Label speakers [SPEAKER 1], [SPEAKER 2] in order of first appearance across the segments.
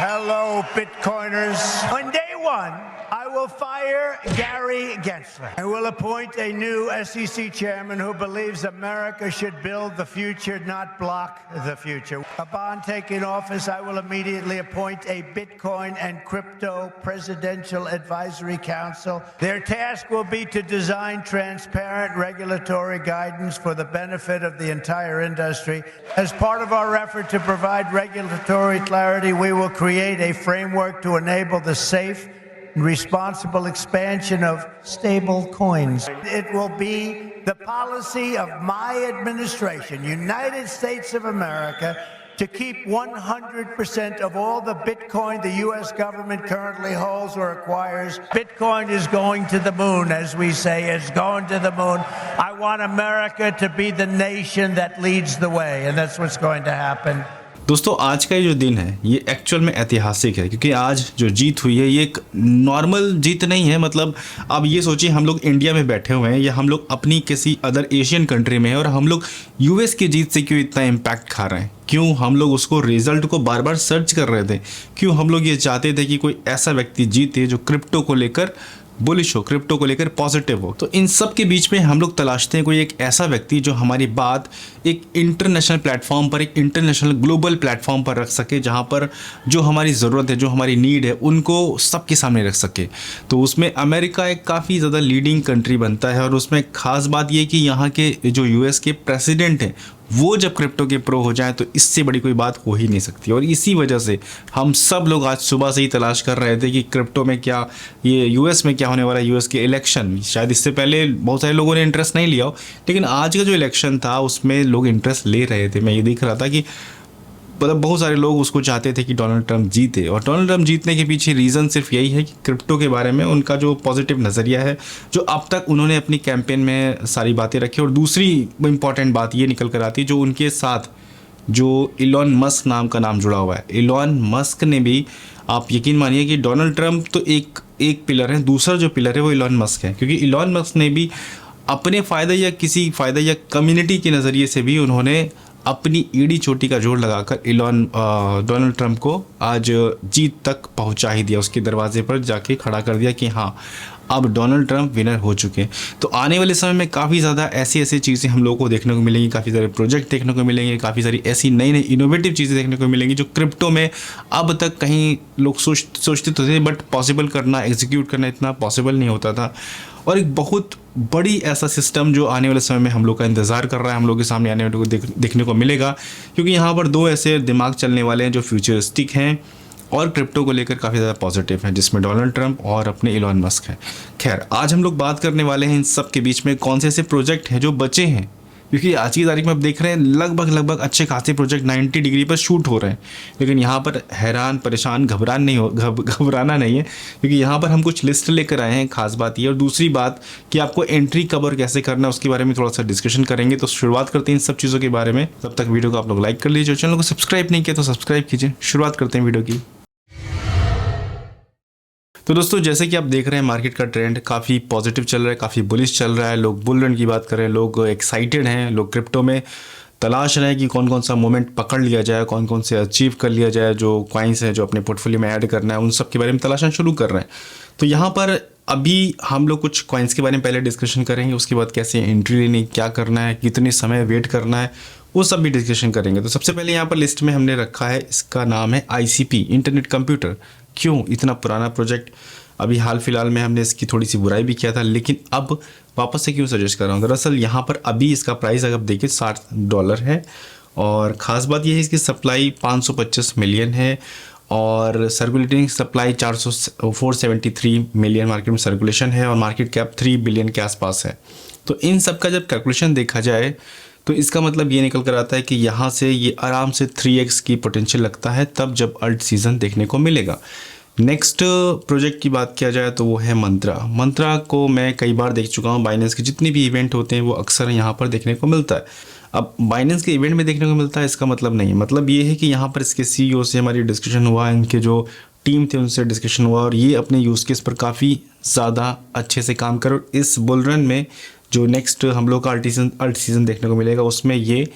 [SPEAKER 1] Hello, Bitcoiners. On day one, I will fire Gary Gensler. I will appoint a new SEC chairman who believes America should build the future, not block the future. Upon taking office, I will immediately appoint a Bitcoin and crypto presidential advisory council. Their task will be to design transparent regulatory guidance for the benefit of the entire industry. As part of our effort to provide regulatory clarity, we will create a framework to enable the safe and responsible expansion of stable coins. It will be the policy of my administration, United States of America, to keep 100% of all the Bitcoin the U.S. government currently holds or acquires. Bitcoin is going to the moon, as we say, it's going to the moon. I want America to be the nation that leads the way, and that's what's going to happen.
[SPEAKER 2] दोस्तों आज का ये जो दिन है ये actual में ऐतिहासिक है, क्योंकि आज जो जीत हुई है ये एक नॉर्मल जीत नहीं है। मतलब आप ये सोचिए, हम लोग इंडिया में बैठे हुए हैं या हम लोग अपनी किसी अदर एशियन कंट्री में हैं और हम लोग यूएस की जीत से क्यों इतना इम्पैक्ट खा रहे हैं, क्यों हम लोग उसको रिजल्ट को बार बार सर्च कर रहे थे, क्यों हम लोग ये चाहते थे कि कोई ऐसा व्यक्ति जीते जो क्रिप्टो को लेकर बुलिश हो, क्रिप्टो को लेकर पॉजिटिव हो। तो इन सब के बीच में हम लोग तलाशते हैं कोई एक ऐसा व्यक्ति जो हमारी बात एक इंटरनेशनल प्लेटफॉर्म पर, एक इंटरनेशनल ग्लोबल प्लेटफॉर्म पर रख सके, जहां पर जो हमारी ज़रूरत है, जो हमारी नीड है, उनको सबके सामने रख सके। तो उसमें अमेरिका एक काफ़ी ज़्यादा लीडिंग कंट्री बनता है और उसमें ख़ास बात ये कि यहाँ के जो यूएस के प्रेसिडेंट हैं वो जब क्रिप्टो के प्रो हो जाएं तो इससे बड़ी कोई बात हो ही नहीं सकती। और इसी वजह से हम सब लोग आज सुबह से ही तलाश कर रहे थे कि क्रिप्टो में क्या, ये यूएस में क्या होने वाला है, यूएस के इलेक्शन। शायद इससे पहले बहुत सारे लोगों ने इंटरेस्ट नहीं लिया हो, लेकिन आज का जो इलेक्शन था उसमें लोग इंटरेस्ट ले रहे थे। मैं ये देख रहा था कि मतलब बहुत सारे लोग उसको चाहते थे कि डोनाल्ड ट्रंप जीते, और डोनाल्ड ट्रंप जीतने के पीछे रीज़न सिर्फ यही है कि क्रिप्टो के बारे में उनका जो पॉजिटिव नज़रिया है, जो अब तक उन्होंने अपनी कैंपेन में सारी बातें रखी। और दूसरी इंपॉर्टेंट बात ये निकल कर आती है, जो उनके साथ जो इलॉन मस्क नाम का नाम जुड़ा हुआ है। इलॉन मस्क ने भी, आप यकीन मानिए कि डोनाल्ड ट्रंप तो एक पिलर है, दूसरा जो पिलर है वो इलॉन मस्क है, क्योंकि इलॉन मस्क ने भी अपने फ़ायदे या किसी फ़ायदे या कम्युनिटी के नज़रिए से भी उन्होंने अपनी ईडी चोटी का जोर लगाकर डोनाल्ड ट्रंप को आज जीत तक पहुंचा ही दिया, उसके दरवाजे पर जाके खड़ा कर दिया कि हाँ अब डोनाल्ड ट्रंप विनर हो चुके हैं। तो आने वाले समय में काफ़ी ज़्यादा ऐसी चीज़ें हम लोगों को देखने को मिलेंगी, काफ़ी सारे प्रोजेक्ट देखने को मिलेंगे, काफ़ी सारी ऐसी नई नई इनोवेटिव चीज़ें देखने को मिलेंगी जो क्रिप्टो में अब तक कहीं लोग सोचते तो थे, बट पॉसिबल करना, एग्जीक्यूट करना इतना पॉसिबल नहीं होता था। और एक बहुत बड़ी ऐसा सिस्टम जो आने वाले समय में हम लोग का इंतज़ार कर रहा है, हम लोग के सामने आने वाले को देखने को मिलेगा, क्योंकि यहाँ पर दो ऐसे दिमाग चलने वाले हैं जो फ्यूचरिस्टिक हैं और क्रिप्टो को लेकर काफ़ी ज़्यादा पॉजिटिव हैं, जिसमें डोनाल्ड ट्रंप और अपने इलॉन मस्क हैं। खैर, आज हम लोग बात करने वाले हैं इन सब के बीच में कौन से ऐसे प्रोजेक्ट हैं जो बचे हैं, क्योंकि आज की तारीख में आप देख रहे हैं लगभग अच्छे खासे प्रोजेक्ट 90 डिग्री पर शूट हो रहे हैं। लेकिन यहाँ पर हैरान परेशान घबराना नहीं है, क्योंकि यहाँ पर हम कुछ लिस्ट लेकर आए हैं। खास बात ये, और दूसरी बात कि आपको एंट्री कब और कैसे करना है उसके बारे में थोड़ा सा डिस्कशन करेंगे। तो शुरुआत करते हैं इन सब चीज़ों के बारे में। तब तक वीडियो को आप लोग लाइक कर लीजिए, चैनल को सब्सक्राइब नहीं किया तो सब्सक्राइब कीजिए। शुरुआत करते हैं वीडियो की। तो दोस्तों, जैसे कि आप देख रहे हैं मार्केट का ट्रेंड काफ़ी पॉजिटिव चल रहा है, काफ़ी बुलिश चल रहा है। लोग बुल रन की बात कर रहे हैं, लोग एक्साइटेड हैं, लोग क्रिप्टो में तलाश रहे हैं कि कौन कौन सा मोमेंट पकड़ लिया जाए, कौन कौन से अचीव कर लिया जाए, जो कॉइन्स हैं जो अपने पोर्टफोलियो में ऐड करना है, उन सब के बारे में तलाशना शुरू कर रहे हैं। तो यहाँ पर अभी हम लोग कुछ कॉइन्स के बारे में पहले डिस्कशन करेंगे, उसके बाद कैसे एंट्री लेनी, क्या करना है, कितने समय वेट करना है, वो सब भी डिस्कशन करेंगे। तो सबसे पहले यहाँ पर लिस्ट में हमने रखा है, इसका नाम है ICP, इंटरनेट कंप्यूटर। क्यों इतना पुराना प्रोजेक्ट, अभी हाल फिलहाल में हमने इसकी थोड़ी सी बुराई भी किया था, लेकिन अब वापस से क्यों सजेस्ट कर रहा हूँ। दरअसल यहाँ पर अभी इसका प्राइस अगर देखिए $60 है, और ख़ास बात यह है इसकी सप्लाई 525 मिलियन है, और सर्कुलेटिंग सप्लाई 473 मिलियन मार्केट में सर्कुलेशन है, और मार्केट कैप 3 बिलियन के आसपास है। तो इन सब का जब कैलकुलेशन देखा जाए तो इसका मतलब ये निकल कर आता है कि यहाँ से ये आराम से 3x की पोटेंशियल लगता है, तब जब अल्ट सीज़न देखने को मिलेगा। नेक्स्ट प्रोजेक्ट की बात किया जाए तो वो है मंत्रा को मैं कई बार देख चुका हूँ। बाइनेंस के जितने भी इवेंट होते हैं वो अक्सर यहाँ पर देखने को मिलता है। अब बाइनेंस के इवेंट में देखने को मिलता है इसका मतलब नहीं, मतलब ये है कि यहाँ पर इसके CEO से हमारी डिस्कशन हुआ, इनके जो टीम थे उनसे डिस्कशन हुआ, और ये अपने यूज़ केस पर काफ़ी ज़्यादा अच्छे से काम करो। इस बुल रन में जो नेक्स्ट हम लोग का अल्ट सीज़न देखने को मिलेगा उसमें ये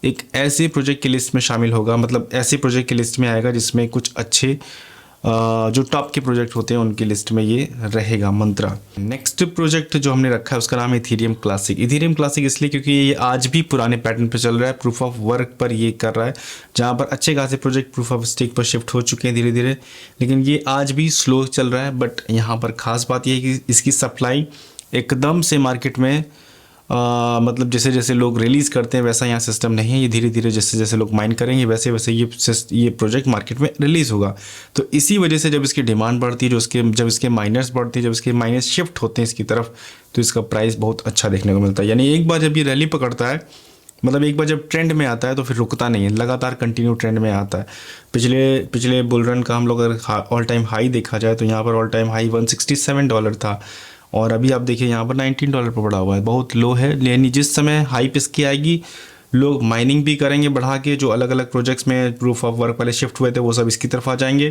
[SPEAKER 2] एक ऐसे प्रोजेक्ट की लिस्ट में शामिल होगा, मतलब ऐसे प्रोजेक्ट की लिस्ट में आएगा जिसमें कुछ अच्छे जो टॉप के प्रोजेक्ट होते हैं उनकी लिस्ट में ये रहेगा मंत्रा। नेक्स्ट प्रोजेक्ट जो हमने रखा है उसका नाम है इथेरियम क्लासिक। इथेरियम क्लासिक इसलिए क्योंकि ये आज भी पुराने पैटर्न पे चल रहा है, प्रूफ ऑफ वर्क पर ये कर रहा है, जहाँ पर अच्छे खासे प्रोजेक्ट प्रूफ ऑफ स्टेक पर शिफ्ट हो चुके हैं धीरे धीरे, लेकिन ये आज भी स्लो चल रहा है। बट यहाँ पर खास बात ये है कि इसकी सप्लाई एकदम से मार्केट में मतलब जैसे जैसे लोग रिलीज़ करते हैं वैसा यहाँ सिस्टम नहीं है। ये धीरे धीरे जैसे जैसे लोग माइन करेंगे वैसे वैसे ये प्रोजेक्ट मार्केट में रिलीज़ होगा। तो इसी वजह से जब इसकी डिमांड बढ़ती है, जब इसके माइनर्स बढ़ती है, जब इसके माइनर्स शिफ्ट होते हैं इसकी तरफ, तो इसका प्राइस बहुत अच्छा देखने को मिलता है। यानी एक बार जब ये रैली पकड़ता है, मतलब एक बार जब ट्रेंड में आता है तो फिर रुकता नहीं है, लगातार कंटिन्यू ट्रेंड में आता है। पिछले बुल रन का हम लोग अगर ऑल टाइम हाई देखा जाए तो यहाँ पर ऑल टाइम हाई $167 था, और अभी आप देखिए यहाँ पर $19 पर पड़ा हुआ है, बहुत लो है। यानी जिस समय हाइप इसकी आएगी लोग माइनिंग भी करेंगे बढ़ा के, जो अलग अलग प्रोजेक्ट्स में प्रूफ ऑफ वर्क वाले शिफ्ट हुए थे वो सब इसकी तरफ आ जाएंगे।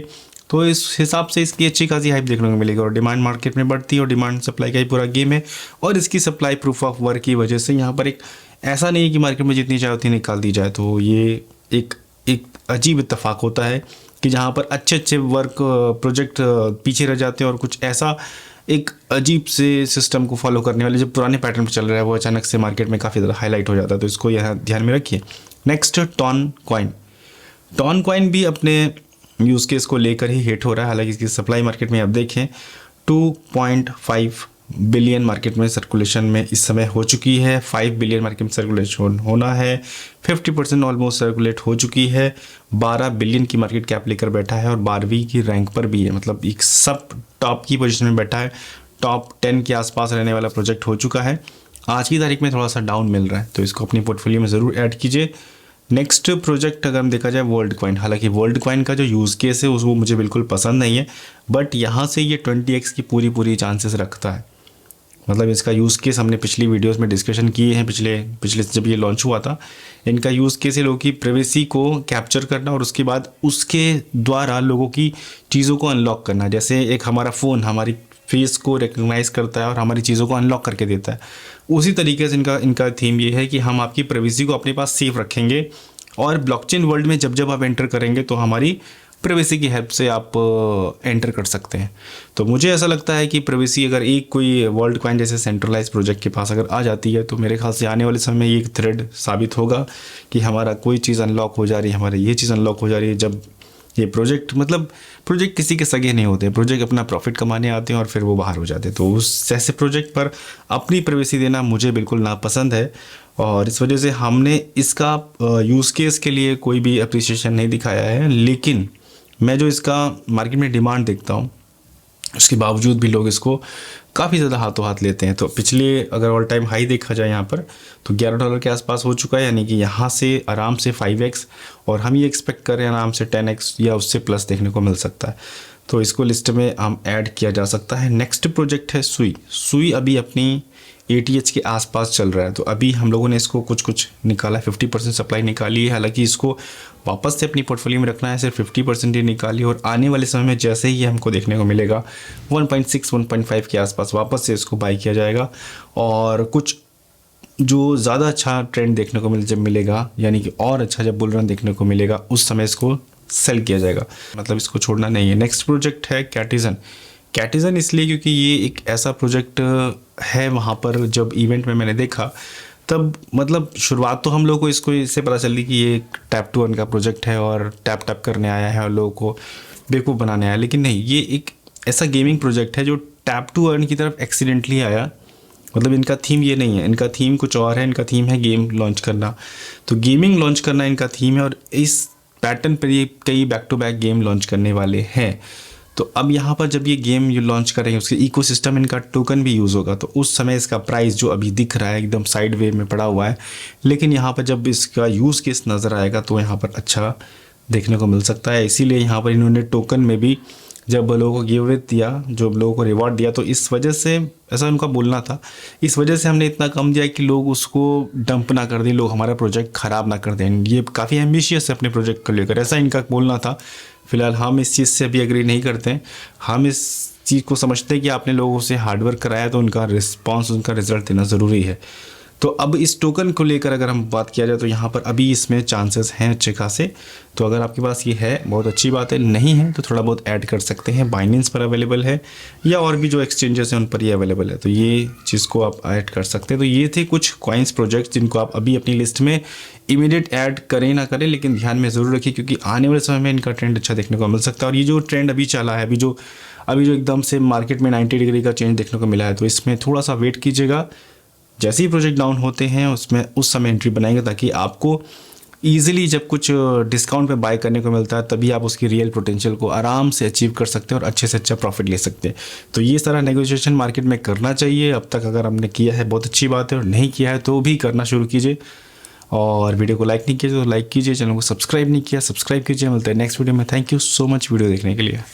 [SPEAKER 2] तो इस हिसाब से इसकी अच्छी खासी हाइप देखने को मिलेगी, और डिमांड मार्केट में बढ़ती है, और डिमांड सप्लाई का ही पूरा गेम है। और इसकी सप्लाई प्रूफ ऑफ वर्क की वजह से यहाँ पर एक ऐसा नहीं है कि मार्केट में जितनी चाहे उतनी निकाल दी जाए। तो ये एक अजीब इत्तेफाक होता है कि जहाँ पर अच्छे अच्छे वर्क प्रोजेक्ट पीछे रह जाते हैं, और कुछ ऐसा एक अजीब से सिस्टम को फॉलो करने वाले जो पुराने पैटर्न पर चल रहा है वो अचानक से मार्केट में काफ़ी ज़्यादा हाईलाइट हो जाता है। तो इसको यहाँ ध्यान में रखिए। नेक्स्ट टॉन कॉइन भी अपने यूज़ केस को लेकर ही हिट हो रहा है। हालांकि इसकी सप्लाई मार्केट में आप देखें 2.5 बिलियन मार्केट में सर्कुलेशन में इस समय हो चुकी है। 5 बिलियन मार्केट में सर्कुलेशन होना है, 50% ऑलमोस्ट सर्कुलेट हो चुकी है। 12 बिलियन की मार्केट कैप लेकर बैठा है, और 12वीं की रैंक पर भी है, मतलब एक सब टॉप की पोजीशन में बैठा है। टॉप 10 के आसपास रहने वाला प्रोजेक्ट हो चुका है। आज की तारीख में थोड़ा सा डाउन मिल रहा है, तो इसको अपनी पोर्टफोलियो में ज़रूर ऐड कीजिए। नेक्स्ट प्रोजेक्ट अगर हम देखा जाए वर्ल्ड कॉइन, हालांकि वर्ल्ड कॉइन का जो यूज़ केस है वो मुझे बिल्कुल पसंद नहीं है, बट यहाँ से ये 20x की पूरी चांसेस रखता है। मतलब इसका यूज़ केस हमने पिछली वीडियोस में डिस्कशन किए हैं, पिछले जब ये लॉन्च हुआ था। इनका यूज़ केस है लोगों की प्राइवेसी को कैप्चर करना, और उसके बाद उसके द्वारा लोगों की चीज़ों को अनलॉक करना। जैसे एक हमारा फ़ोन हमारी फेस को रिकग्नाइज़ करता है और हमारी चीज़ों को अनलॉक करके देता है, उसी तरीके से इनका थीम ये है कि हम आपकी प्राइवेसी को अपने पास सेफ रखेंगे, और ब्लॉकचेन वर्ल्ड में जब आप एंटर करेंगे तो हमारी प्राइवेसी की हेल्प से आप एंटर कर सकते हैं। तो मुझे ऐसा लगता है कि प्राइवेसी अगर एक कोई वर्ल्ड कॉइन जैसे सेंट्रलाइज प्रोजेक्ट के पास अगर आ जाती है तो मेरे ख्याल से आने वाले समय में ये एक थ्रेड साबित होगा कि हमारा कोई चीज़ अनलॉक हो जा रही है, हमारी ये चीज़ अनलॉक हो जा रही है। जब ये प्रोजेक्ट किसी के सगे नहीं होते, प्रोजेक्ट अपना प्रॉफिट कमाने आते हैं और फिर वो बाहर हो जाते हैं। तो उस ऐसे प्रोजेक्ट पर अपनी प्राइवेसी देना मुझे बिल्कुल नापसंद है, और इस वजह से हमने इसका यूज़ केस के लिए कोई भी अप्रिसिएशन नहीं दिखाया है। लेकिन मैं जो इसका मार्केट में डिमांड देखता हूँ उसके बावजूद भी लोग इसको काफ़ी ज़्यादा हाथों हाथ लेते हैं। तो पिछले अगर ऑल टाइम हाई देखा जाए यहाँ पर तो $11 के आसपास हो चुका है, यानी कि यहाँ से आराम से 5x, और हम ये एक्सपेक्ट कर रहे हैं आराम से 10x या उससे प्लस देखने को मिल सकता है। तो इसको लिस्ट में हम ऐड किया जा सकता है। नेक्स्ट प्रोजेक्ट है सुई अभी अपनी ATH के आसपास चल रहा है। तो अभी हम लोगों ने इसको कुछ निकाला, 50% सप्लाई निकाली है। हालांकि इसको वापस से अपनी पोर्टफोलियो में रखना है, सिर्फ 50% ही निकाली, और आने वाले समय में जैसे ही हमको देखने को मिलेगा 1.6-1.5 के आसपास वापस से इसको बाई किया जाएगा। और कुछ जो ज़्यादा अच्छा ट्रेंड देखने को जब मिलेगा, यानी कि और अच्छा जब बुल रन देखने को मिलेगा, उस समय इसको सेल किया जाएगा, मतलब इसको छोड़ना नहीं है। नेक्स्ट प्रोजेक्ट है कैटिज़न इसलिए क्योंकि ये एक ऐसा प्रोजेक्ट है, वहाँ पर जब इवेंट में मैंने देखा तब मतलब शुरुआत तो हम लोग को इससे पता चली कि ये एक टैप टू अर्न का प्रोजेक्ट है और टैप करने आया है और लोगों को बेवकूफ़ बनाने आया। लेकिन नहीं, ये एक ऐसा गेमिंग प्रोजेक्ट है जो टैप टू अर्न की तरफ एक्सीडेंटली आया। मतलब इनका थीम ये नहीं है, इनका थीम कुछ और है। इनका थीम है गेम लॉन्च करना, तो गेमिंग लॉन्च करना इनका थीम है, और इस पैटर्न पर ये कई back to back game launch करने वाले हैं। तो अब यहाँ पर जब ये गेम लॉन्च करेंगे उसके इकोसिस्टम इनका टोकन भी यूज़ होगा, तो उस समय इसका प्राइस जो अभी दिख रहा है एकदम साइड वे में पड़ा हुआ है, लेकिन यहाँ पर जब इसका यूज़ केस नज़र आएगा तो यहाँ पर अच्छा देखने को मिल सकता है। इसीलिए यहाँ पर इन्होंने टोकन में भी जब लोगों को गिव अवे दिया, जो लोगों को रिवॉर्ड दिया, तो इस वजह से ऐसा उनका बोलना था, इस वजह से हमने इतना कम दिया कि लोग उसको डंप ना कर दें, लोग हमारा प्रोजेक्ट ख़राब ना कर दें। ये काफ़ी एम्बिशियस है अपने प्रोजेक्ट को लेकर, ऐसा इनका बोलना था। फिलहाल हम इस चीज़ से अभी एग्री नहीं करते हैं। हम इस चीज़ को समझते हैं कि आपने लोगों से हार्डवर्क कराया तो उनका रिस्पॉन्स, उनका रिजल्ट देना ज़रूरी है। तो अब इस टोकन को लेकर अगर हम बात किया जाए तो यहाँ पर अभी इसमें चांसेस हैं अच्छे खासे। तो अगर आपके पास ये है बहुत अच्छी बात है, नहीं है तो थोड़ा बहुत ऐड कर सकते हैं। बाइनेंस पर अवेलेबल है या और भी जो एक्सचेंजेस हैं उन पर ये अवेलेबल है, तो ये चीज़ को आप ऐड कर सकते हैं। तो ये थे कुछ कॉइन्स प्रोजेक्ट्स जिनको आप अभी अपनी लिस्ट में इमीडिएट ऐड करें ना करें, लेकिन ध्यान में ज़रूर रखिए क्योंकि आने वाले समय में इनका ट्रेंड अच्छा देखने को मिल सकता है। और ये जो ट्रेंड अभी चला है, अभी जो एकदम से मार्केट में 90 डिग्री का चेंज देखने को मिला है, तो इसमें थोड़ा सा वेट कीजिएगा। जैसे ही प्रोजेक्ट डाउन होते हैं उसमें उस समय एंट्री बनाएंगे ताकि आपको ईजिली जब कुछ डिस्काउंट पे बाय करने को मिलता है तभी आप उसकी रियल पोटेंशियल को आराम से अचीव कर सकते हैं और अच्छे से अच्छा प्रॉफिट ले सकते हैं। तो ये सारा नेगोशिएशन मार्केट में करना चाहिए। अब तक अगर हमने किया है बहुत अच्छी बात है, और नहीं किया है तो भी करना शुरू कीजिए। और वीडियो को लाइक नहीं किया तो लाइक कीजिए, चैनल को सब्सक्राइब नहीं किया सब्सक्राइब कीजिए। मिलते हैं नेक्स्ट वीडियो में। Thank you so much video देखने के लिए।